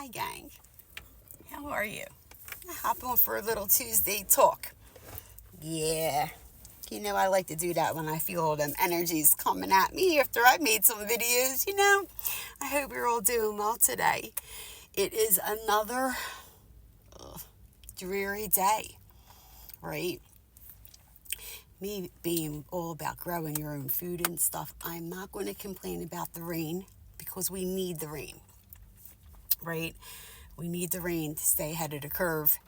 Hi gang, how are you? Hop on for a little Tuesday talk. Yeah, I like to do that when I feel all them energies coming at me after I made some videos. I hope you're all doing well today. It is another dreary day, right? Me being all about growing your own food and stuff, I'm not going to complain about the rain because we need the rain, right? We need the rain to stay ahead of the curve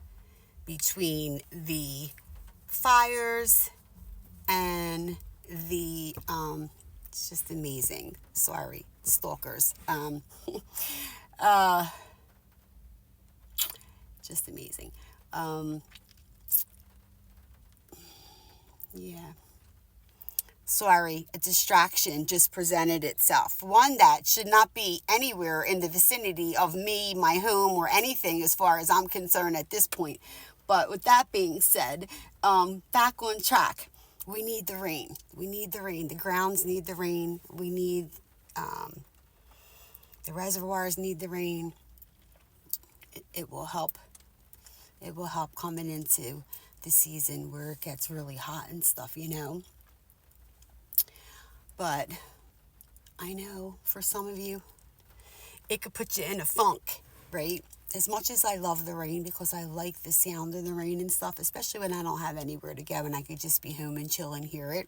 between the fires and the it's just amazing. Sorry, stalkers. Uh just amazing. Yeah. Sorry, a distraction just presented itself. One that should not be anywhere in the vicinity of me, my home, or anything as far as I'm concerned at this point. But with that being said, back on track. We need the rain. We need the rain. The grounds need the rain. We need, the reservoirs need the rain. It will help. It will help coming into the season where it gets really hot and stuff, But I know for some of you, it could put you in a funk, right? As much as I love the rain because I like the sound of the rain and stuff, especially when I don't have anywhere to go and I could just be home and chill and hear it,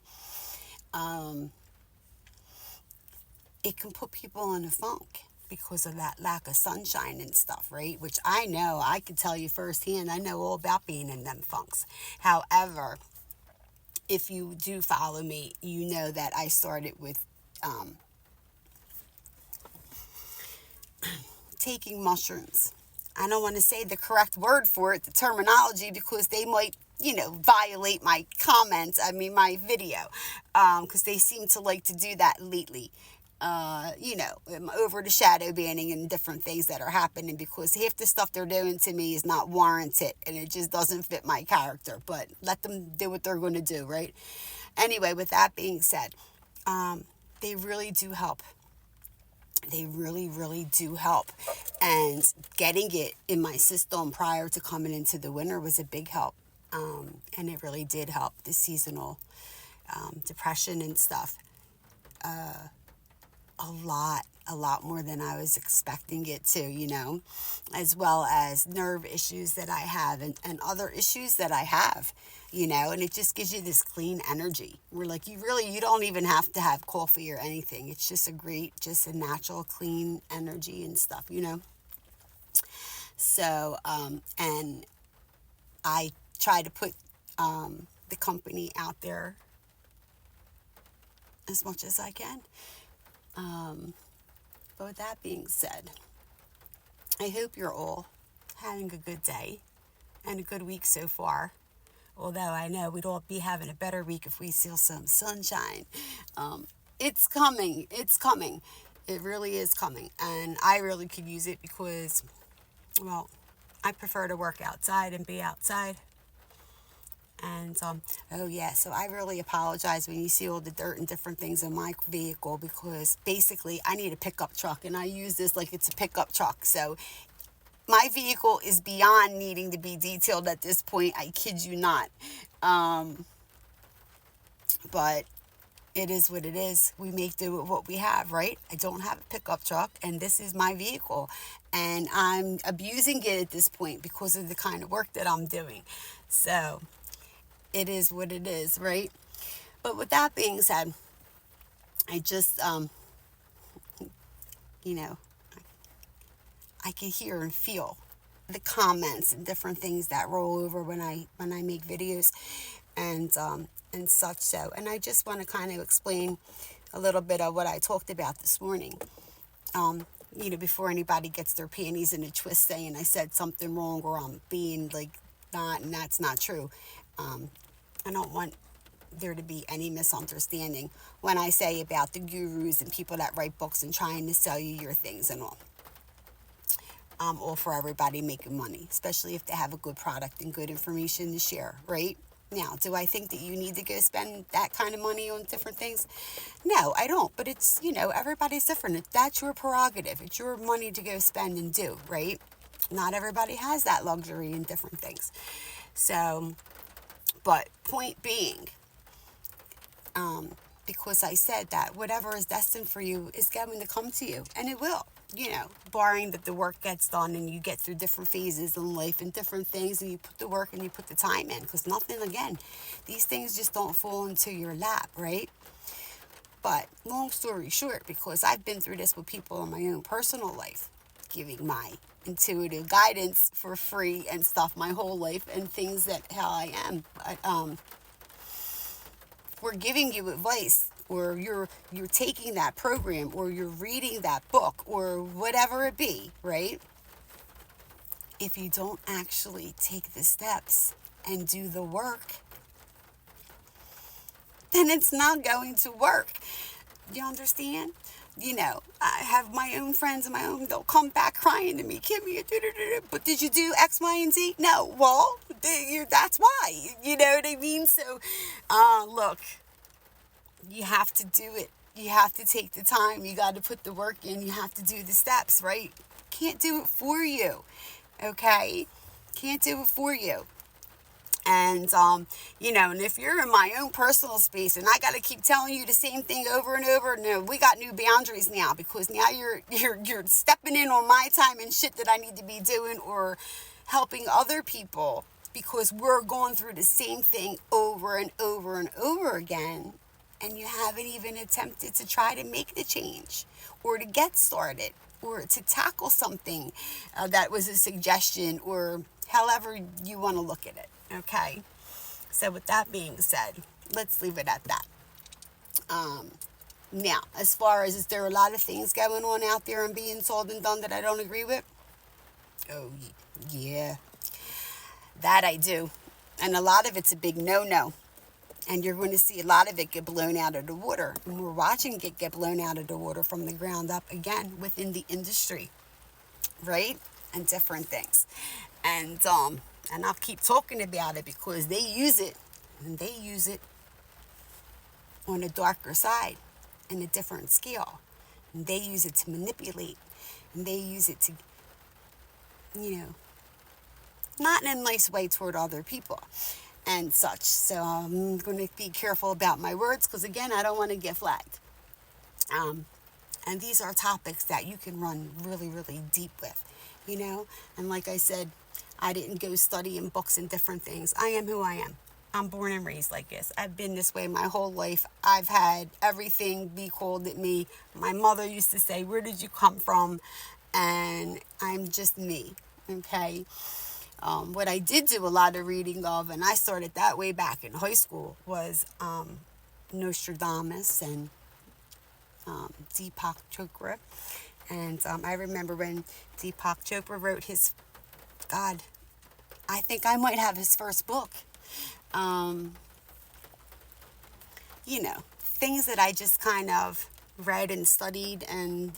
it can put people in a funk because of that lack of sunshine and stuff, right? Which I know, I can tell you firsthand, I know all about being in them funks. However, if you do follow me, you know that I started with taking mushrooms. I don't want to say the correct word for it, the terminology, because they might, violate my comments, my video, because they seem to like to do that lately. Over the shadow banning and different things that are happening because half the stuff they're doing to me is not warranted and it just doesn't fit my character. But let them do what they're going to do, right? Anyway, with that being said, they really do help. They really, really do help. And getting it in my system prior to coming into the winter was a big help. And it really did help the seasonal depression and stuff. A lot more than I was expecting it to, as well as nerve issues that I have and other issues that I have, and it just gives you this clean energy. We're like, you don't even have to have coffee or anything. It's just just a natural, clean energy and stuff, So, and I try to put the company out there as much as I can. But with that being said, I hope you're all having a good day and a good week so far. Although I know we'd all be having a better week if we see some sunshine. It's coming. It's coming. It really is coming. And I really could use it because, well, I prefer to work outside and be outside. And, so I really apologize when you see all the dirt and different things in my vehicle because basically I need a pickup truck and I use this like it's a pickup truck. So my vehicle is beyond needing to be detailed at this point. I kid you not. But it is what it is. We make do with what we have, right? I don't have a pickup truck and this is my vehicle. And I'm abusing it at this point because of the kind of work that I'm doing. So it is what it is, right? But with that being said, I just, I can hear and feel the comments and different things that roll over when I make videos and such. So, and I just want to kind of explain a little bit of what I talked about this morning. Before anybody gets their panties in a twist saying I said something wrong or I'm being like not, and that's not true. I don't want there to be any misunderstanding when I say about the gurus and people that write books and trying to sell you your things and all. I'm all for everybody making money, especially if they have a good product and good information to share, right? Now, do I think that you need to go spend that kind of money on different things? No, I don't. But it's, everybody's different. That's your prerogative. It's your money to go spend and do, right? Not everybody has that luxury in different things. So, but point being, because I said that whatever is destined for you is going to come to you, and it will, barring that the work gets done and you get through different phases in life and different things, and you put the work and you put the time in, because nothing, again, these things just don't fall into your lap, right? But long story short, because I've been through this with people in my own personal life, giving my intuitive guidance for free and stuff my whole life, and things that how I am. But, we're giving you advice, or you're taking that program, or you're reading that book, or whatever it be, right? If you don't actually take the steps and do the work, then it's not going to work. You understand? I have my own friends and they'll come back crying to me, Kimmy, but did you do X, Y, and Z? No. Well, that's why. You know what I mean? So, look, you have to do it. You have to take the time. You got to put the work in. You have to do the steps, right? Can't do it for you. Okay? Can't do it for you. And, and if you're in my own personal space and I got to keep telling you the same thing over and over, no, we got new boundaries now, because now you're stepping in on my time and shit that I need to be doing, or helping other people, because we're going through the same thing over and over and over again. And you haven't even attempted to try to make the change, or to get started, or to tackle something that was a suggestion, or however you want to look at it. Okay, so with that being said, let's leave it at that. Now, as far as, is there a lot of things going on out there and being told and done that I don't agree with? Oh, yeah, that I do. And a lot of it's a big no-no. And you're going to see a lot of it get blown out of the water. And we're watching it get blown out of the water from the ground up, again, within the industry, right? And different things. And I'll keep talking about it, because they use it, and they use it on a darker side, in a different scale. And they use it to manipulate, and they use it to, not in a nice way toward other people and such. So I'm going to be careful about my words, because, again, I don't want to get flagged. And these are topics that you can run really, really deep with, And like I said, I didn't go studying books and different things. I am who I am. I'm born and raised like this. I've been this way my whole life. I've had everything be called at me. My mother used to say, "Where did you come from?" And I'm just me, okay? What I did do a lot of reading of, and I started that way back in high school, was Nostradamus and Deepak Chopra. And I remember when Deepak Chopra wrote his, God, I think I might have his first book. Things that I just kind of read and studied and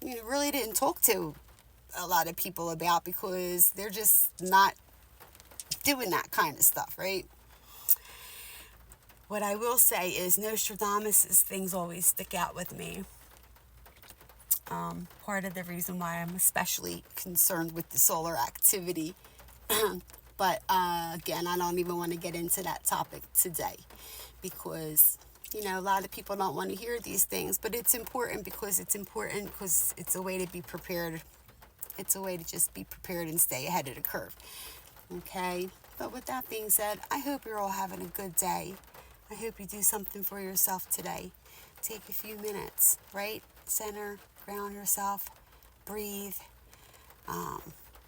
really didn't talk to a lot of people about, because they're just not doing that kind of stuff, right? What I will say is Nostradamus' things always stick out with me. Part of the reason why I'm especially concerned with the solar activity. But again, I don't even want to get into that topic today, because a lot of people don't want to hear these things, but it's important because it's a way to be prepared. It's a way to just be prepared and stay ahead of the curve. Okay? But with that being said, I hope you're all having a good day. I hope you do something for yourself today. Take a few minutes, right? Center, ground yourself, breathe.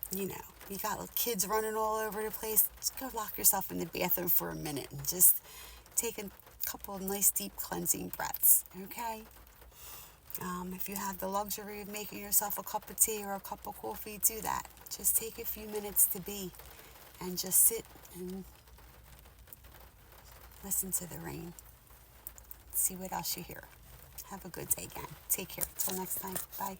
You got little kids running all over the place. Just go lock yourself in the bathroom for a minute and just take a couple of nice deep cleansing breaths, okay? If you have the luxury of making yourself a cup of tea or a cup of coffee, do that. Just take a few minutes to be, and just sit and listen to the rain. See what else you hear. Have a good day again. Take care. Till next time. Bye.